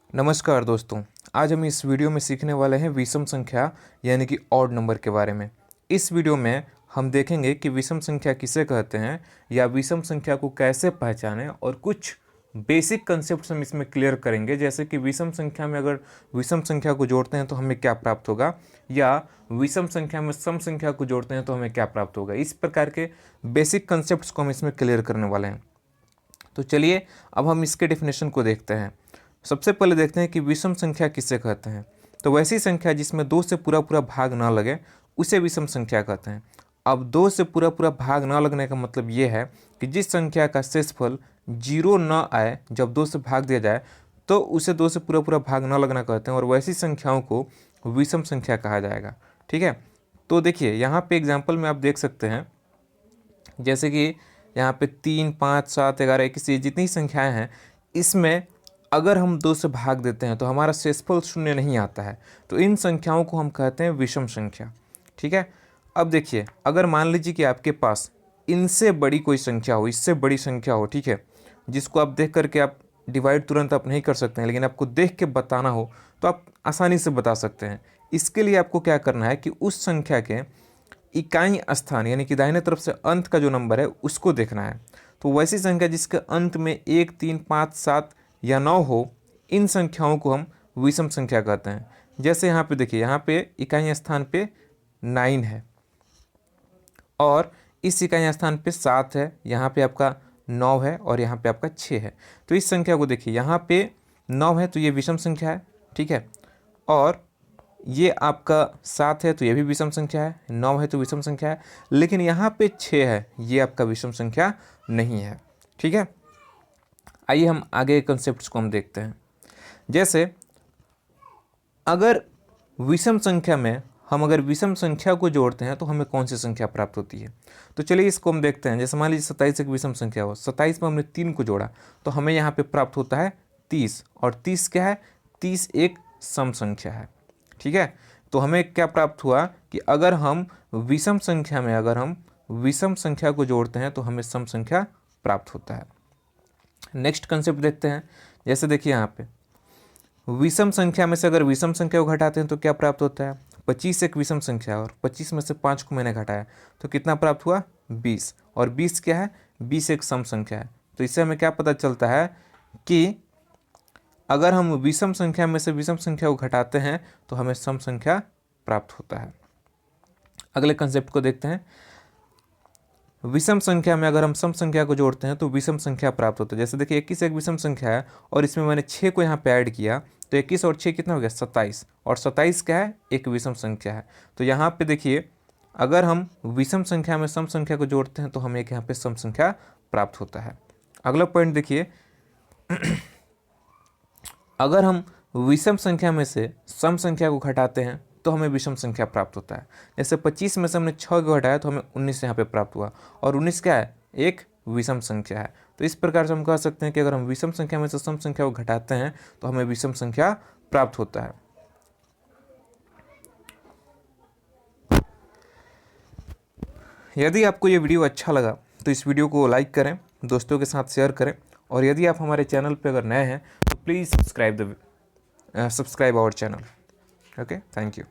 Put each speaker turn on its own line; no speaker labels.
नमस्कार दोस्तों। आज हम इस वीडियो में सीखने वाले हैं विषम संख्या यानी कि ऑड नंबर के बारे में। इस वीडियो में हम देखेंगे कि विषम संख्या किसे कहते हैं या विषम संख्या को कैसे पहचानें और कुछ बेसिक कंसेप्ट हम इसमें क्लियर करेंगे, जैसे कि विषम संख्या में अगर विषम संख्या को जोड़ते हैं तो हमें क्या प्राप्त होगा, या विषम संख्या में सम संख्या को जोड़ते हैं तो हमें क्या प्राप्त होगा। इस प्रकार के बेसिक कंसेप्ट को हम इसमें क्लियर करने वाले हैं। तो चलिए अब हम इसके डेफिनेशन को देखते हैं। सबसे पहले देखते हैं कि विषम संख्या किसे कहते हैं। तो वैसी संख्या जिसमें दो से पूरा पूरा भाग ना लगे उसे विषम संख्या कहते हैं। अब दो से पूरा पूरा भाग ना लगने का मतलब ये है कि जिस संख्या का शेषफल 0 न आए जब दो से भाग दिया जाए तो उसे दो से पूरा पूरा भाग ना लगना कहते हैं, और वैसी संख्याओं को विषम संख्या कहा जाएगा। ठीक है, तो देखिए यहाँ पे एग्जाम्पल में आप देख सकते हैं, जैसे कि यहाँ पे 3, 5, 7, 11, 21 जितनी संख्याएं हैं, इसमें अगर हम दो से भाग देते हैं तो हमारा शेषफल 0 नहीं आता है, तो इन संख्याओं को हम कहते हैं विषम संख्या। ठीक है, अब देखिए अगर मान लीजिए कि आपके पास इनसे बड़ी कोई संख्या हो, इससे बड़ी संख्या हो, ठीक है, जिसको आप देख करके आप डिवाइड तुरंत आप नहीं कर सकते हैं, लेकिन आपको देख के बताना हो तो आप आसानी से बता सकते हैं। इसके लिए आपको क्या करना है कि उस संख्या के इकाई स्थान यानी कि दाहिने तरफ से अंत का जो नंबर है उसको देखना है। तो वैसी संख्या जिसके अंत में 1, 3, 5, 7 या 9 हो, इन संख्याओं को हम विषम संख्या कहते हैं। जैसे यहाँ पे देखिए, यहाँ पे इकाई स्थान पे 9 है और इस इकाई स्थान पे 7 है, यहाँ पे आपका 9 है और यहाँ पे आपका 6 है। तो इस संख्या को देखिए, यहाँ पे 9 है तो ये विषम संख्या है। ठीक है, और ये आपका 7 है तो ये भी विषम संख्या है, 9 है तो विषम संख्या है, लेकिन यहाँ पे 6 है, ये आपका विषम संख्या नहीं है। ठीक है, आइए हम आगे कंसेप्ट्स को हम देखते हैं। जैसे अगर विषम संख्या में हम अगर विषम संख्या को जोड़ते हैं तो हमें कौन सी संख्या प्राप्त होती है। तो चलिए इसको हम देखते हैं। जैसे मान लीजिए 27 एक विषम संख्या हो, 27 में हमने 3 को जोड़ा तो हमें यहाँ पे प्राप्त होता है 30, और 30 क्या है, 30 एक सम संख्या है। ठीक है, तो हमें क्या प्राप्त हुआ कि अगर हम विषम संख्या में अगर हम विषम संख्या को जोड़ते हैं तो हमें सम संख्या प्राप्त होता है। नेक्स्ट कंसेप्ट देखते हैं। जैसे देखिए यहाँ पे विषम संख्या में से अगर विषम संख्या को घटाते हैं तो क्या प्राप्त होता है। 25 एक विषम संख्या और 25 में से 5 को मैंने घटाया तो कितना प्राप्त हुआ, 20, और 20 क्या है, 20 एक सम संख्या है। तो इससे हमें क्या पता चलता है कि अगर हम विषम संख्या में से विषम संख्या को घटाते हैं तो हमें सम संख्या प्राप्त होता है। अगले कंसेप्ट को देखते हैं। विषम संख्या में अगर हम सम संख्या को जोड़ते हैं तो विषम संख्या प्राप्त होता है। जैसे देखिए 21 एक विषम संख्या है और इसमें मैंने 6 को यहाँ पे ऐड किया तो 21 और 6 कितना हो गया, 27, और 27 क्या है, एक विषम संख्या है। तो यहाँ पे देखिए अगर हम विषम संख्या में सम संख्या को जोड़ते हैं तो हमें एक यहाँ पे सम संख्या प्राप्त होता है। अगला पॉइंट देखिए, अगर हम विषम संख्या में से सम संख्या को घटाते हैं तो हमें विषम संख्या प्राप्त होता है। जैसे 25 में से हमने 6 को घटाया तो हमें 19 यहाँ पे प्राप्त हुआ, और 19 क्या है, एक विषम संख्या है। तो इस प्रकार से हम कह सकते हैं कि अगर हम विषम संख्या में से सम संख्या को घटाते हैं तो हमें विषम संख्या प्राप्त होता है। यदि आपको ये वीडियो अच्छा लगा तो इस वीडियो को लाइक करें, दोस्तों के साथ शेयर करें, और यदि आप हमारे चैनल पर अगर नए हैं तो please subscribe our channel. Okay, thank you.